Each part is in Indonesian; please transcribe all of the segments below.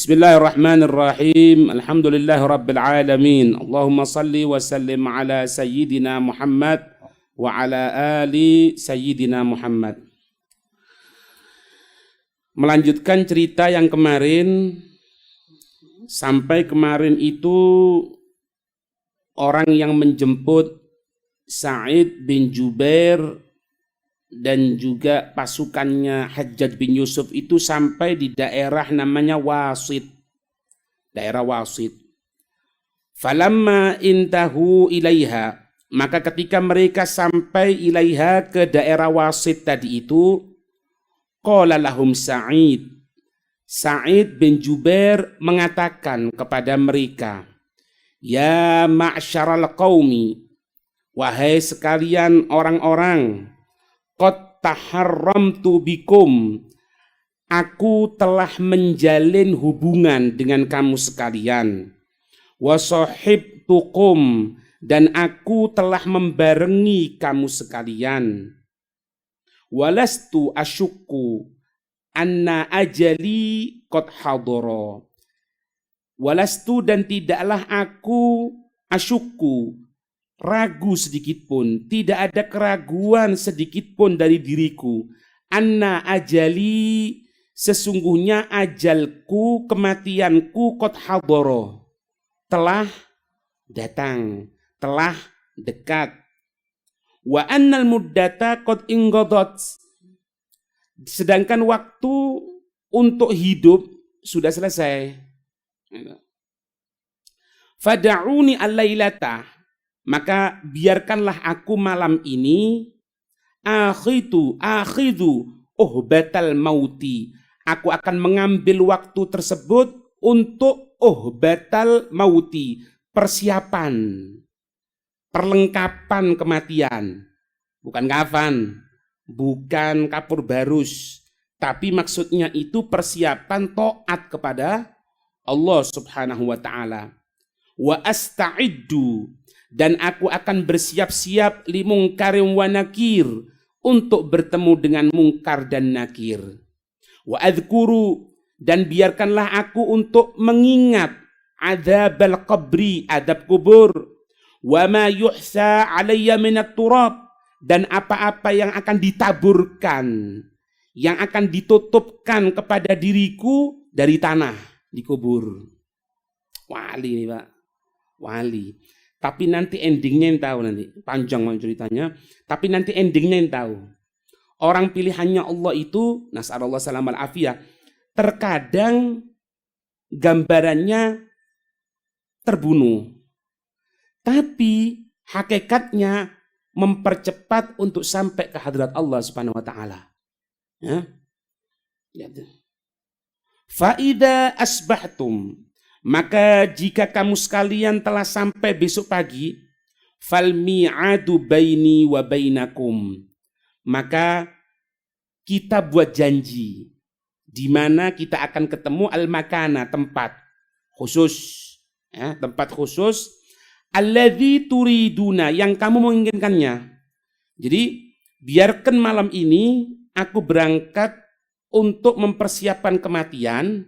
Bismillahirrahmanirrahim. Alhamdulillahirabbil alamin. Allahumma salli wa sallim ala sayyidina Muhammad wa ala ali sayyidina Muhammad. Melanjutkan cerita yang kemarin, sampai kemarin itu orang yang menjemput Sa'id bin Jubair dan juga pasukannya Hajjaj bin Yusuf itu sampai di daerah namanya Wasit. Daerah Wasit. Falamma intahu ilaiha, maka ketika mereka sampai ilaiha ke daerah Wasit tadi itu, qala lahum Sa'id. Sa'id bin Jubair mengatakan kepada mereka, ya ma'syaral qaumi, wahai sekalian orang-orang, qad taharramtu bikum, aku telah menjalin hubungan dengan kamu sekalian. Wa sahibtukum, dan aku telah membarengi kamu sekalian. Walastu asyukku anna ajali qad hadara. Walastu, dan tidaklah aku asyukku, ragu sedikit pun, tidak ada keraguan sedikit pun dari diriku, anna ajali, sesungguhnya ajalku, kematianku, qad hadara, telah datang, telah dekat. Wa annal muddata qad inqadat, sedangkan waktu untuk hidup sudah selesai. Fada'uni al-lailata, maka biarkanlah aku malam ini akhidu uhbatal mauti, aku akan mengambil waktu tersebut untuk uhbatal mauti, persiapan, perlengkapan kematian. Bukan kafan, bukan kapur barus, tapi maksudnya itu persiapan taat kepada Allah Subhanahu wa ta'ala. Wa asta'iddu, dan aku akan bersiap-siap li mungkarin wa nakir, untuk bertemu dengan mungkar dan nakir. Wa adhkuru, dan biarkanlah aku untuk mengingat adzabal qabri, adab kubur. Wa ma yuhsa alayya minat turab, dan apa-apa yang akan ditaburkan, yang akan ditutupkan kepada diriku dari tanah di kubur. Wali nih Pak, wali. Tapi nanti endingnya yang tahu, nanti panjang ceritanya. Tapi nanti endingnya yang tahu. Orang pilihannya Allah itu, nas'alullah salam al-afiyah, terkadang gambarannya terbunuh. Tapi hakikatnya mempercepat untuk sampai ke hadrat Allah Subhanahu wa ta'ala. Ya. Fa'idha asbahtum, maka jika kamu sekalian telah sampai besok pagi, fal mi'adu baini wa bainakum, maka kita buat janji di mana kita akan ketemu, al-makana, tempat khusus, ya, tempat khusus, alladzi turiduna, yang kamu menginginkannya. Jadi biarkan malam ini aku berangkat untuk mempersiapkan kematian.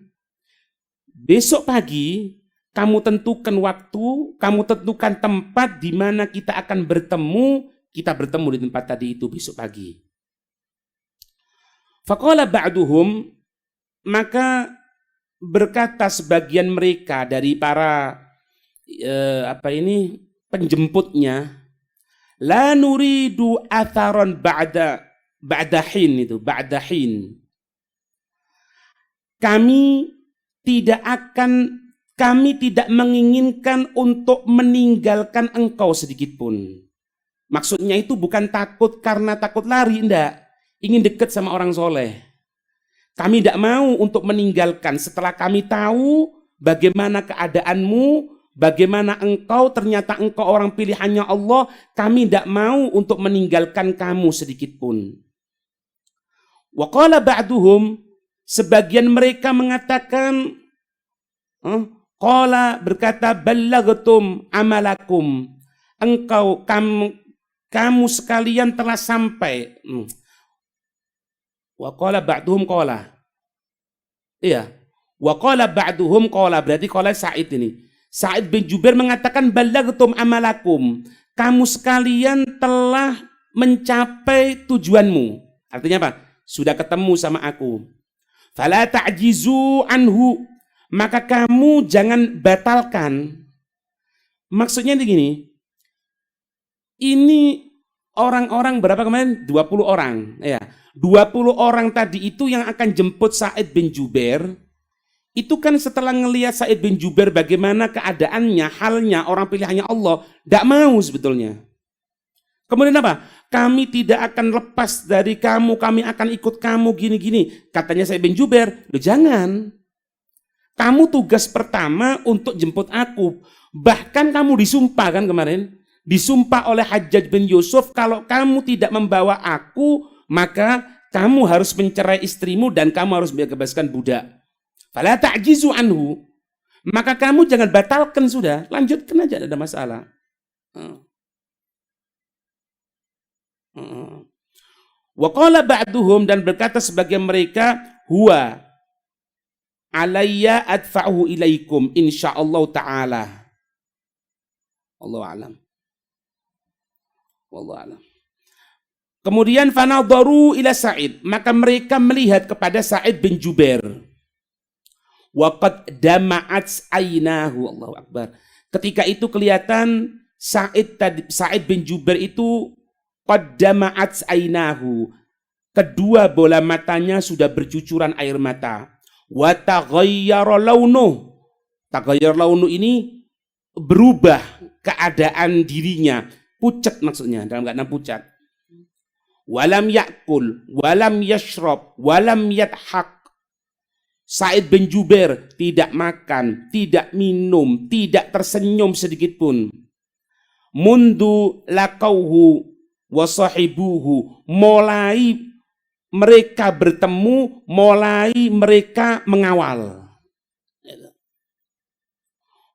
Besok pagi kamu tentukan waktu, kamu tentukan tempat di mana kita akan bertemu. Kita bertemu di tempat tadi itu besok pagi. Faqala ba'duhum, maka berkata sebagian mereka dari para penjemputnya, la nuridu atharon ba'dahin, itu ba'dahin. Kami tidak menginginkan untuk meninggalkan engkau sedikit pun. Maksudnya itu bukan takut karena takut lari, enggak. Ingin dekat sama orang soleh. Kami tidak mau untuk meninggalkan setelah kami tahu bagaimana keadaanmu, bagaimana engkau, ternyata engkau orang pilihannya Allah. Kami tidak mau untuk meninggalkan kamu sedikit pun. Wa qala ba'duhum, sebagian mereka mengatakan, qala, berkata, ballagtum amalakum, kamu sekalian telah sampai. Wa qala ba'duhum qala, iya, Wa qala ba'duhum qala, berarti qala Sa'id ini. Sa'id bin Jubair mengatakan ballagtum amalakum. Kamu sekalian telah mencapai tujuanmu. Artinya apa? Sudah ketemu sama aku. Fala ta'jizu anhu. Maka kamu jangan batalkan. Maksudnya begini. Ini orang-orang berapa kemarin? 20 orang. Ya. 20 orang tadi itu yang akan jemput Sa'id bin Jubair. Itu kan setelah ngelihat Sa'id bin Jubair bagaimana keadaannya, halnya, orang pilihannya Allah. Tidak mau sebetulnya. Kemudian apa? Kami tidak akan lepas dari kamu, kami akan ikut kamu gini-gini. Katanya Sa'id bin Jubair, loh jangan. Kamu tugas pertama untuk jemput aku. Bahkan kamu disumpah kan kemarin. Disumpah oleh Hajjaj bin Yusuf, kalau kamu tidak membawa aku, maka kamu harus mencerai istrimu dan kamu harus membebaskan budak. Fala ta'jizu anhu. Maka kamu jangan batalkan sudah. Lanjutkan aja, tidak ada masalah. Wa qala ba'duhum, dan berkata sebagian mereka, huwa alayya adfa'uhu ilaikum insyaallah ta'ala. Wallahu a'lam. Wallahu a'lam. Kemudian fanadharu ila Sa'id, maka mereka melihat kepada Sa'id bin Jubair. Wa qad dama'at aynahu, Allahu akbar. Ketika itu kelihatan Sa'id bin Jubair itu qad dama'at aynahu. Kedua bola matanya sudah bercucuran air mata. Wa taghayyara launuh. Taghayyar launuh ini berubah keadaan dirinya. Pucat maksudnya, dalam keadaan pucat. Walam yakul, walam yashrab, walam yadhak. Sa'id bin Jubair tidak makan, tidak minum, tidak tersenyum sedikit pun. Mundu laqauhu wa sahibuhu, mulai mereka bertemu, mulai mereka mengawal.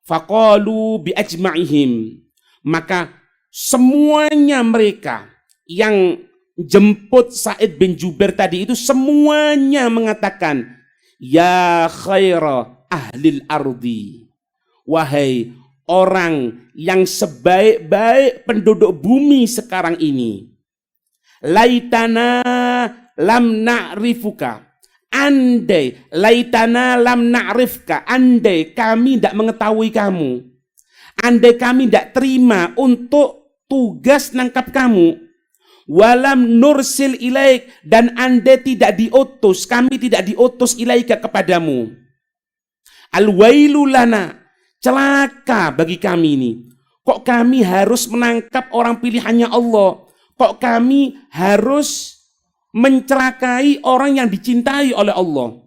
Faqalu bi ajma'ihim, maka semuanya mereka yang jemput Sa'id bin Jubair tadi itu semuanya mengatakan, ya khaira ahlil ardi, wahai orang yang sebaik-baik penduduk bumi sekarang ini, laitana lam na'rifuka, andai laitana lam na'rifka, andai kami tidak mengetahui kamu, andai kami tidak terima untuk tugas nangkap kamu, walam nursil ilaik, dan andai tidak diutus, kami tidak diutus ilaika kepadamu, alwailu lana, celaka bagi kami ini. Kok kami harus menangkap orang pilihannya Allah? Kok kami harus mencelakai orang yang dicintai oleh Allah?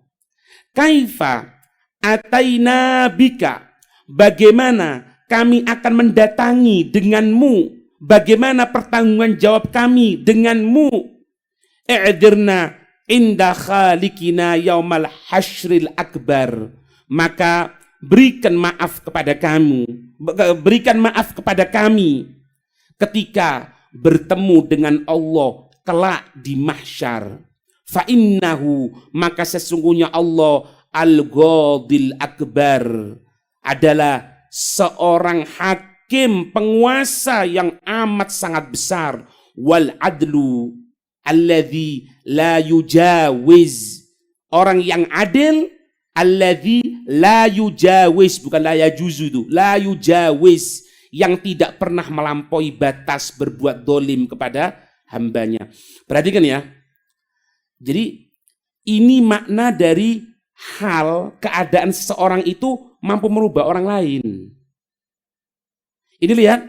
Kaifa ataina bika, bagaimana kami akan mendatangi denganmu, bagaimana pertanggungan jawab kami denganmu? I'dirna inda khalikina yaumal hasyril akbar, maka berikan maaf kepada kamu, berikan maaf kepada kami ketika bertemu dengan Allah kelak di mahsyar. Fa innahu, maka sesungguhnya Allah al-ghadil akbar, adalah seorang hakim penguasa yang amat sangat besar, wal adlu alladzi la yujawiz, orang yang adil, alladzi la yujawiz, bukan la yajuzu itu, la yujawiz, yang tidak pernah melampaui batas berbuat dolim kepada hambanya. Perhatikan ya. Jadi ini makna dari hal keadaan seseorang itu mampu merubah orang lain. Ini lihat,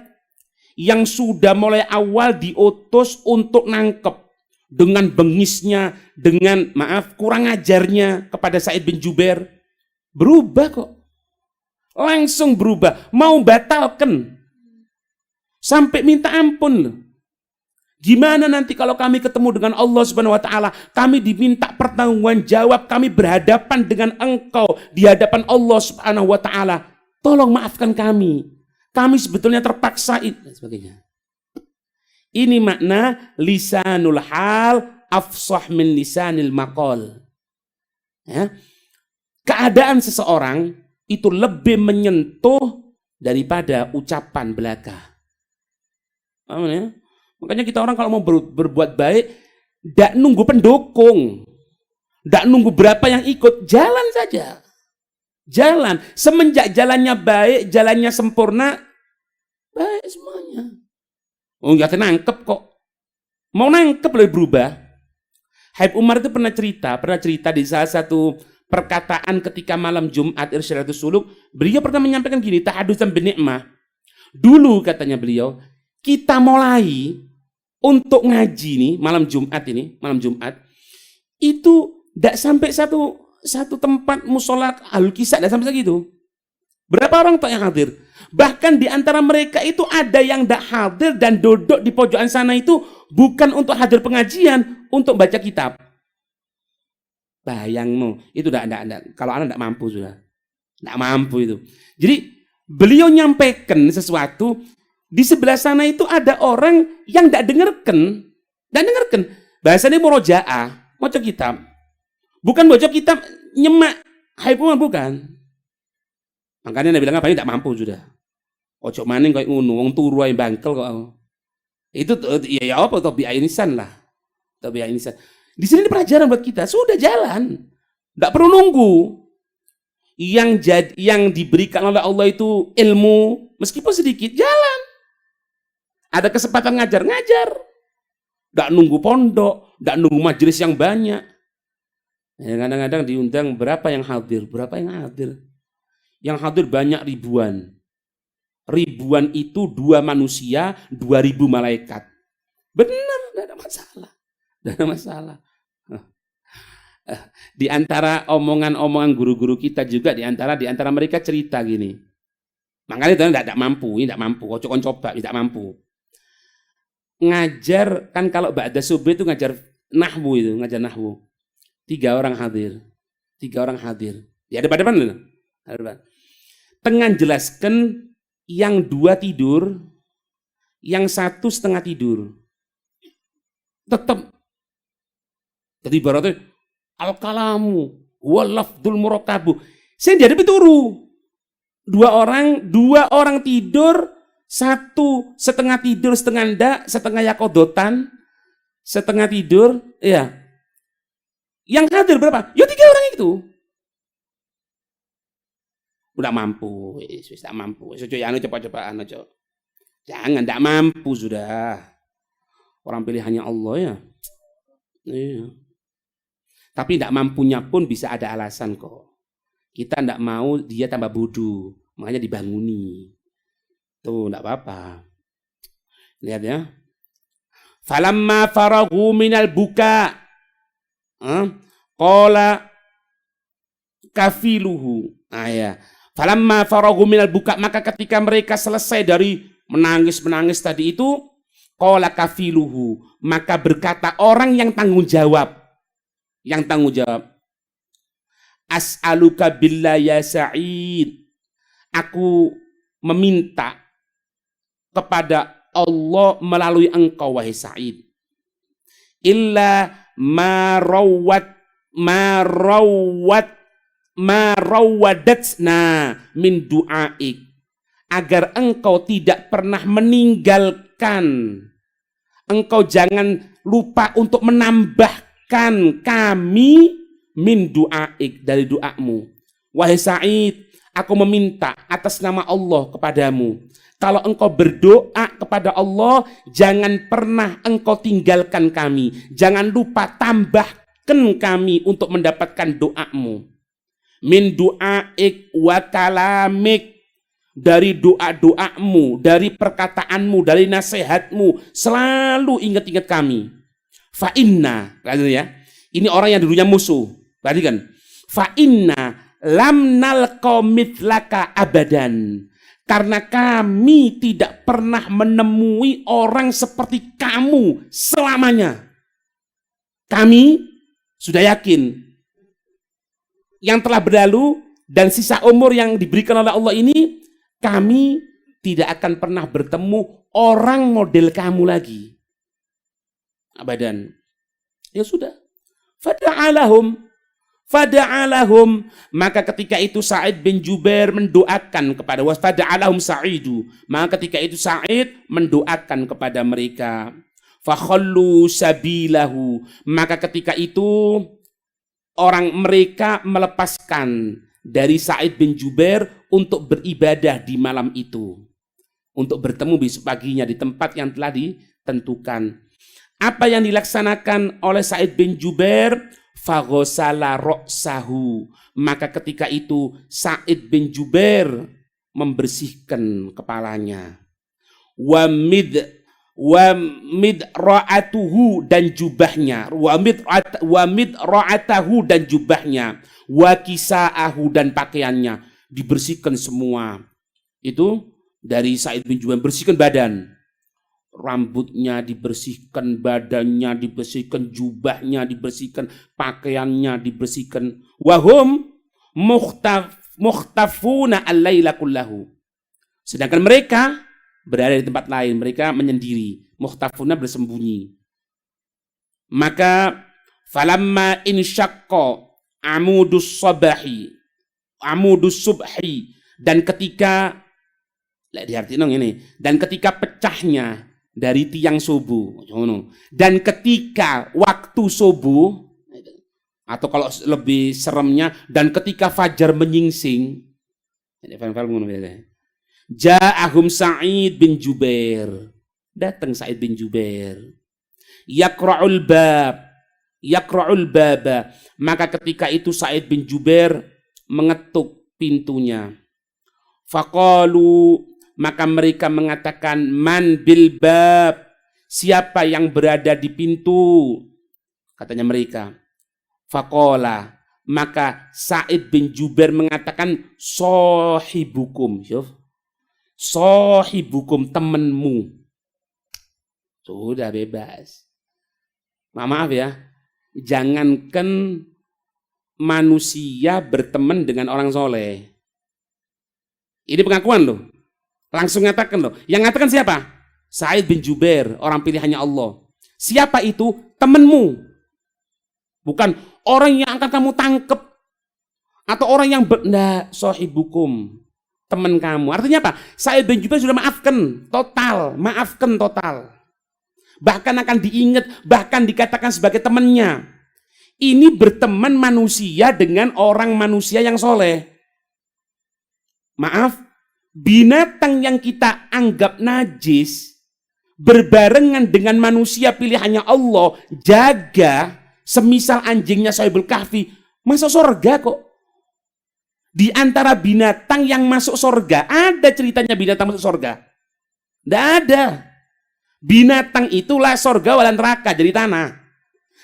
yang sudah mulai awal diutus untuk nangkep dengan bengisnya, dengan kurang ajarnya kepada Sa'id bin Jubair, berubah kok. Langsung berubah, mau batalkan. Sampai minta ampun loh. Gimana nanti kalau kami ketemu dengan Allah Subhanahu wa taala, kami diminta pertanggungan jawab, kami berhadapan dengan Engkau di hadapan Allah Subhanahu wa taala. Tolong maafkan kami. Kami sebetulnya terpaksa dan sebagainya. Ini makna lisanul hal afsah min lisanil maqal. Ya. keadaan seseorang itu lebih menyentuh daripada ucapan belaka. Paham ya? Makanya kita orang kalau mau berbuat baik, tidak nunggu pendukung, tidak nunggu berapa yang ikut, jalan saja. Jalan, semenjak jalannya baik, jalannya sempurna, baik semuanya. Oh, nggak nangkep kok. Mau nangkep lebih berubah. Habib Umar itu pernah cerita di salah satu perkataan ketika malam Jumat Irsyadatus Suluk, beliau pernah menyampaikan gini, tahadusan binikmah. Dulu katanya beliau, kita mulai untuk ngaji nih malam Jumat itu tidak sampai satu tempat musola al-kisah, tidak sampai segitu. Berapa orang tak yang hadir? Bahkan di antara mereka itu ada yang tidak hadir dan duduk di pojokan sana itu bukan untuk hadir pengajian, untuk baca kitab. Bayangmu, itu tidak, kalau anak tidak mampu sudah. Tidak mampu itu. Jadi beliau nyampaikan sesuatu, di sebelah sana itu ada orang yang tidak dengarkan. Bahasanya murojaah, baca kitab. Bukan baca kitab nyemak, Habib Umar bukan. Makanya Nabi bilang apa? Tidak mampu sudah. Ojo maning kayak ngono, wong turu ae bangkel kok. Itu ya apa toh biaya nisan lah. Biaya nisan. Di sini pelajaran buat kita, sudah jalan. Tidak perlu nunggu. Yang diberikan oleh Allah itu ilmu, meskipun sedikit, jalan. Ada kesempatan ngajar. Tidak nunggu pondok, tidak nunggu majelis yang banyak. Ya, kadang-kadang diundang berapa yang hadir. Yang hadir banyak ribuan. Ribuan itu 2 manusia, 2000 malaikat. Benar, tidak ada masalah. Di antara omongan-omongan guru-guru kita juga, di antara mereka cerita gini. Makanya itu tidak mampu, coba tidak mampu. Ngajar kan kalau ba'da subuh itu ngajar nahwu. 3 orang hadir. Ya depan loh. Tengah jelaskan yang 2 tidur, yang 1 setengah tidur. Tetap. Jadi ibaratnya al-kalamu wal lafdul murakabu. Saya dihadapi turu. 2 orang tidur, 1 setengah tidur, setengah ndak, setengah yakodotan, setengah tidur, ya. Yang hadir berapa? Ya 3 orang itu. Udah mampu, tidak mampu. Coba-cobaan aja. Jangan, tidak mampu sudah. Orang pilihannya Allah ya. Iya. Tapi tidak mampunya pun bisa ada alasan kok. Kita tidak mau dia tambah bodoh, makanya dibanguni. Tuh, tidak apa-apa. Lihat ya. Falamma faragu minal buka. Qala kafiluhu. Ya. Falamma faragu minal buka, maka ketika mereka selesai dari menangis tadi itu, qala kafiluhu, maka berkata orang yang tanggung jawab, as'aluka billah ya Sa'id, aku meminta kepada Allah melalui engkau wahai Sa'id, illa ma rawadatsna min du'aik, agar engkau tidak pernah meninggalkan, engkau jangan lupa untuk menambahkan kami min du'aik, dari doamu. Wahai Sa'id, aku meminta atas nama Allah kepadamu, kalau engkau berdoa kepada Allah, jangan pernah engkau tinggalkan kami, jangan lupa tambahkan kami untuk mendapatkan doamu. Min du'aik wa kalamik, dari doa-doamu, dari perkataanmu, dari nasihatmu, selalu ingat-ingat kami. Fa inna, ya, ini orang yang dulunya musuh, perhatikan. Fa inna lam nalqa mithlaka abadan, karena kami tidak pernah menemui orang seperti kamu selamanya. Kami sudah yakin yang telah berlalu dan sisa umur yang diberikan oleh Allah ini, kami tidak akan pernah bertemu orang model kamu lagi. Abadan. Ya sudah. Fada'alahum, Fada'alahum, maka ketika itu Sa'id bin Jubair mendoakan kepada fada'alahum Sa'idu, maka ketika itu Sa'id mendoakan kepada mereka. Fakhallu sabilahu, maka ketika itu orang mereka melepaskan dari Sa'id bin Jubair untuk beribadah di malam itu, untuk bertemu besok paginya di tempat yang telah ditentukan. Apa yang dilaksanakan oleh Sa'id bin Jubair? Faghosala ra'sahu, maka ketika itu Sa'id bin Jubair membersihkan kepalanya. Wa mid ra'atuhu, dan jubahnya. Wa mid ra'atahu, dan jubahnya. Wa kisa'ahu, dan pakaiannya dibersihkan semua. Itu dari Sa'id bin Jubair, bersihkan badan. Rambutnya dibersihkan, badannya dibersihkan, jubahnya dibersihkan, pakaiannya dibersihkan. Wahum muhtafuna al-laila kullahu. Sedangkan mereka berada di tempat lain, mereka menyendiri. Muhtafuna, bersembunyi. Maka falamma insyaqqa amudus subhi, dan ketika dan ketika pecahnya dari tiang subuh, dan ketika waktu subuh, atau kalau lebih seremnya, dan ketika fajar menyingsing, ja'ahum Sa'id bin Jubair, datang Sa'id bin Jubair, yakra'ul baba, maka ketika itu Sa'id bin Jubair mengetuk pintunya. Faqalu, maka mereka mengatakan, man bil bab, siapa yang berada di pintu, katanya mereka. Faqala, maka Sa'id bin Jubair mengatakan, sahibukum, sahibukum, temanmu. Sudah bebas. Maaf ya, jangankan manusia berteman dengan orang soleh. Ini pengakuan loh. Langsung ngatakan loh. Yang ngatakan siapa? Sa'id bin Jubair, orang pilihannya Allah. Siapa itu? Temanmu. Bukan orang yang akan kamu tangkep, atau orang yang sahibukum, teman kamu. Artinya apa? Sa'id bin Jubair sudah maafkan total. Bahkan akan diingat, bahkan dikatakan sebagai temannya. Ini berteman manusia dengan orang manusia yang soleh. Maaf, binatang yang kita anggap najis berbarengan dengan manusia pilihannya Allah, jaga, semisal anjingnya Sahibul Kahfi, masuk surga kok. Di antara binatang yang masuk surga, ada ceritanya binatang masuk surga? Tidak ada. Binatang itulah surga wala neraka, jadi tanah.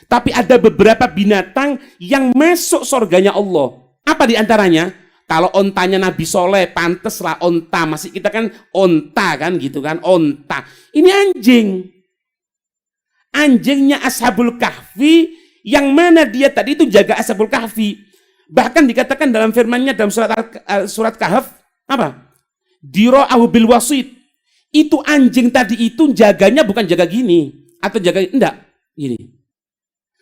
Tapi ada beberapa binatang yang masuk surganya Allah. Apa di antaranya? Kalau ontanya Nabi Soleh, panteslah onta. Masih kita kan onta kan gitu kan, onta. Ini anjing. Anjingnya Ashabul Kahfi, yang mana dia tadi itu jaga Ashabul Kahfi. Bahkan dikatakan dalam firman-Nya dalam surat Kahf, apa? Dira'ahu bil wasit. Itu anjing tadi itu jaganya bukan jaga gini, atau jaga, enggak, gini.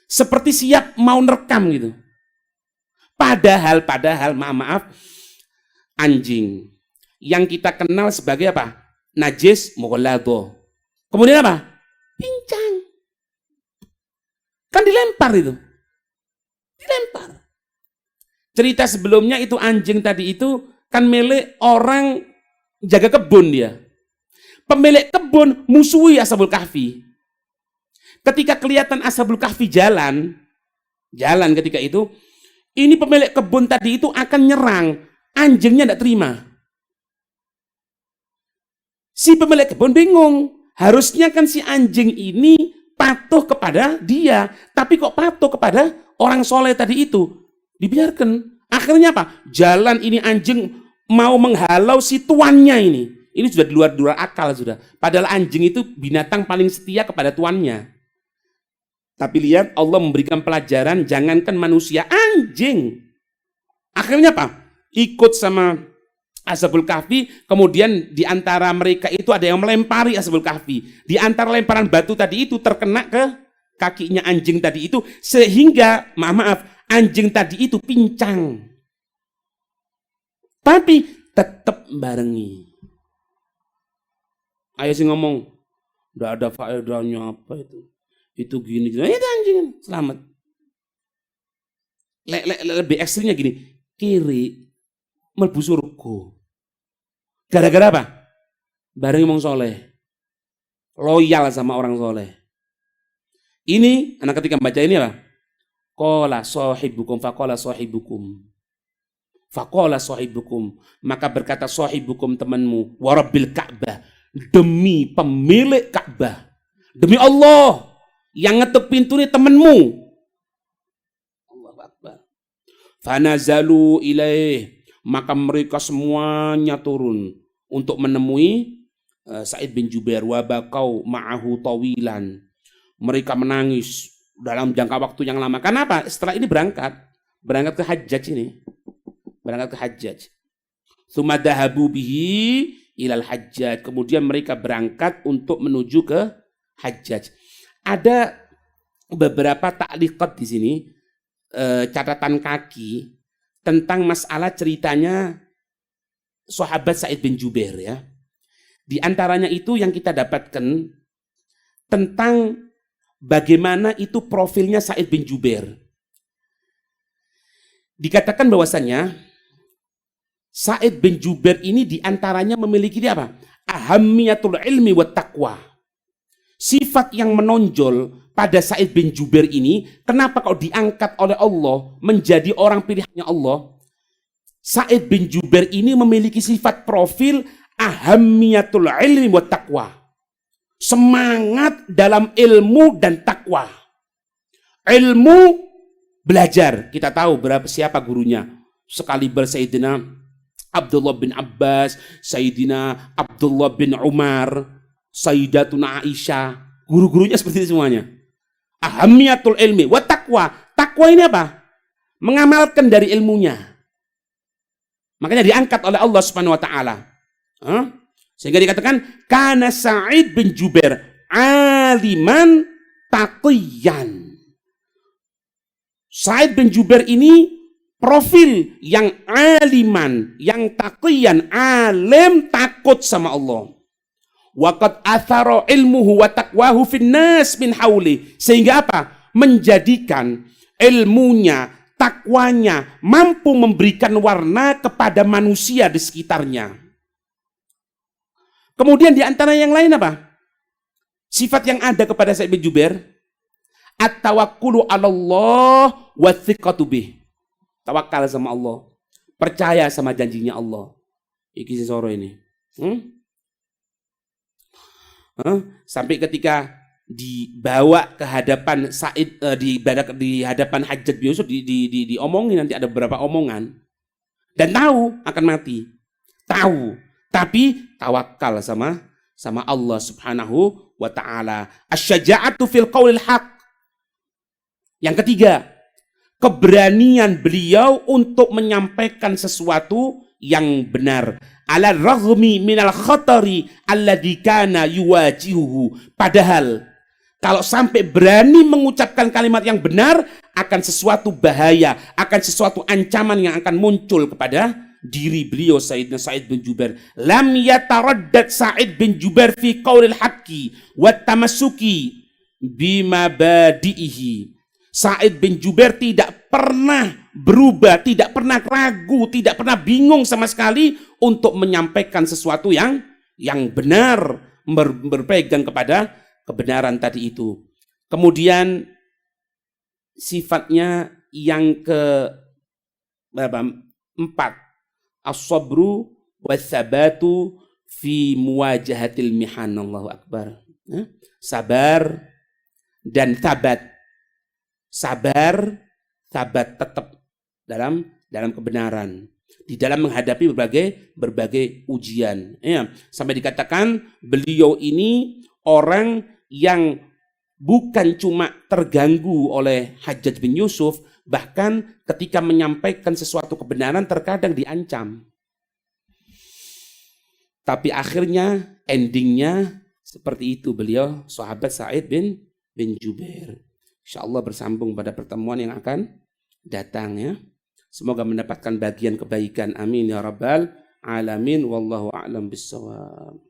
Seperti siap mau nerekam gitu. Padahal maaf, anjing yang kita kenal sebagai apa? Najis mughalladho. Kemudian apa? Pincang. Kan dilempar itu. Dilempar. Cerita sebelumnya itu anjing tadi itu kan milik orang jaga kebun dia. Pemilik kebun musuhi Ashabul Kahfi. Ketika kelihatan Ashabul Kahfi jalan ketika itu, ini pemilik kebun tadi itu akan nyerang, anjingnya tidak terima. Si pemilik kebun bingung, harusnya kan si anjing ini patuh kepada dia, tapi kok patuh kepada orang soleh tadi itu, dibiarkan. Akhirnya apa? Jalan ini anjing mau menghalau si tuannya ini. Ini sudah di luar akal sudah. Padahal anjing itu binatang paling setia kepada tuannya. Tapi lihat, Allah memberikan pelajaran, jangankan manusia, anjing. Akhirnya apa? Ikut sama Ashabul Kahfi, kemudian di antara mereka itu ada yang melempari Ashabul Kahfi. Di antara lemparan batu tadi itu terkena ke kakinya anjing tadi itu, sehingga, maaf, Anjing tadi itu pincang. Tapi tetap barengi. Ayo sih ngomong, udah ada faedahnya apa itu? Itu gini, itu anjing selamat. Lebih ekstrimnya gini, kiri mlebu surga. Gara-gara apa? Barengi wong soleh, loyal sama orang soleh. Ini anak ketika baca ini apa? Qala sahibukum faqala sahibukum. Faqala sahibukum, maka berkata sahibukum temanmu, wa rabbil Ka'bah, demi pemilik Ka'bah, demi Allah yang ngetuk pintu ini temanmu. Allahu Akbar. Fanazalu ilaih, maka mereka semuanya turun untuk menemui Sa'id bin Jubair. Wa bakau ma'ahu tawilan, mereka menangis dalam jangka waktu yang lama. Kenapa? Setelah ini berangkat ke Hajjaj ini. Berangkat ke Hajjaj. Tsumma dahabu bihi ilal Hajjaj. Kemudian mereka berangkat untuk menuju ke Hajjaj. Ada beberapa ta'liqat di sini, catatan kaki tentang masalah ceritanya sahabat Sa'id bin Jubair ya. Di antaranya itu yang kita dapatkan tentang bagaimana itu profilnya Sa'id bin Jubair. Dikatakan bahwasannya Sa'id bin Jubair ini diantaranya memiliki apa? Ahammiyatul ilmi wa taqwa. Sifat yang menonjol pada Sa'id bin Jubair ini, kenapa kau diangkat oleh Allah menjadi orang pilihannya Allah? Sa'id bin Jubair ini memiliki sifat profil ahammiyatul ilmi wa taqwa. Semangat dalam ilmu dan takwa. Ilmu, belajar. Kita tahu siapa gurunya. Sekaliber Sayyidina Abdullah bin Abbas, Sayyidina Abdullah bin Umar, Sayyidatuna Aisyah. Guru-gurunya seperti itu semuanya. Ahammiyatul ilmi wa taqwa. Takwa ini apa? Mengamalkan dari ilmunya. Makanya diangkat oleh Allah Subhanahu wa taala. Sehingga dikatakan kana Sa'id bin Jubair aliman taqiyan. Sa'id bin Jubair ini profil yang aliman, yang taqiyan, alim, takut sama Allah. Wa qad athara ilmuhu wa taqwahu fin nas min hauli. Sehingga apa? Menjadikan ilmunya, takwanya mampu memberikan warna kepada manusia di sekitarnya. Kemudian di antara yang lain apa? Sifat yang ada kepada Sa'id bin Jubair, at-tawakkulu 'ala Allah wa thiqatu bih. Tawakal sama Allah, percaya sama janjinya Allah. Iki soro ini. Sampai ketika dibawa ke hadapan Sa'id di hadapan Hajjaj bin Yusuf diomongin, nanti ada beberapa omongan, dan tahu akan mati. Tahu. Tapi tawakal sama Allah Subhanahu wa ta'ala. Asy-syaja'atu fil qaulil haq. Yang ketiga, keberanian beliau untuk menyampaikan sesuatu yang benar. Ala raghmi minal khatari alladzi kana yuwajihuhu. Padahal kalau sampai berani mengucapkan kalimat yang benar, akan sesuatu bahaya, akan sesuatu ancaman yang akan muncul kepada diri beliau Sayyidina Sa'id bin Jubair. Lam yataraddad Sa'id bin Jubair fi qaulil haqqi wa tamassuki bima badihi. Sa'id bin Jubair tidak pernah berubah, tidak pernah ragu, tidak pernah bingung sama sekali untuk menyampaikan sesuatu yang benar, berpegang kepada kebenaran tadi itu. Kemudian sifatnya yang keempat, as-sabru was-sabatu fi muwajahatil mihan. Allahu Akbar. Sabar dan sabat. Sabar, sabat tetap dalam kebenaran, di dalam menghadapi berbagai ujian. Ya, sampai dikatakan beliau ini orang yang bukan cuma terganggu oleh Hajjaj bin Yusuf, bahkan ketika menyampaikan sesuatu kebenaran terkadang diancam. Tapi akhirnya, endingnya seperti itu beliau, sahabat Sa'id bin Jubair. InsyaAllah bersambung pada pertemuan yang akan datang ya. Semoga mendapatkan bagian kebaikan. Amin ya rabbal alamin. Wallahu a'lam bissawab.